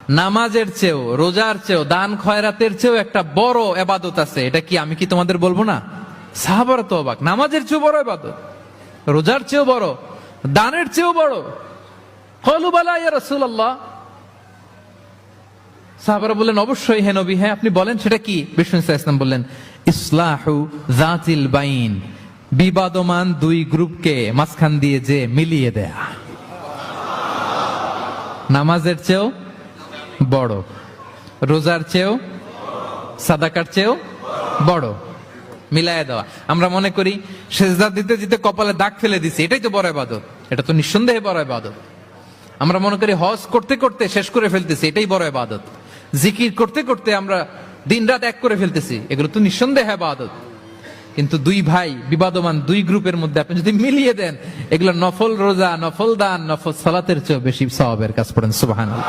নামাজের চেয়েও, রোজার চেয়েও, দান খয়রাতের চেয়েও একটা বড় ইবাদত আছে। এটা কি আমি কি তোমাদের বলবো না? সাহাবারা তো অবাক, নামাজের চেয়েও বড় ইবাদত, রোজার চেয়েও বড়, দানের চেয়েও বড়। ক্বালু বালা ইয়া রাসূলুল্লাহ। সাহাবারা বললেন অবশ্যই হে নবী, হ্যাঁ আপনি বলেন সেটা কি? বিষ্ণু সাল্লাল্লাহু আলাইহি ওয়াসাল্লাম বললেন ইসলাহু যাতিল বাইন, বিবাদমান দুই গ্রুপকে মাঝখান দিয়ে যে মিলিয়ে দেয়া। নামাজের চেয়েও বড়, রোজার চেয়েও, সাদাকার চেয়েও বড়, মিলায় দেওয়া। আমরা মনে করি সেজদা দিতে দিতে কপালে দাগ ফেলে দিছি, এটাই তো বড় ইবাদত। এটা তো নিঃসন্দেহে বড় ইবাদত। আমরা মনে করি হজ করতে করতে শেষ করে ফেলতেছি, এটাই বড় ইবাদত। জিকির করতে করতে আমরা দিনরাত এক করে ফেলতেছি, এগুলো তো নিঃসন্দেহে ইবাদত। কিন্তু দুই ভাই বিবাদমান দুই গ্রুপের মধ্যে আপনি যদি মিলিয়ে দেন, এগুলো নফল রোজা, নফল দান, নফল সালাতের চেয়ে বেশি সওয়াবের কাজ। পড়েন সুবহানাল্লাহ।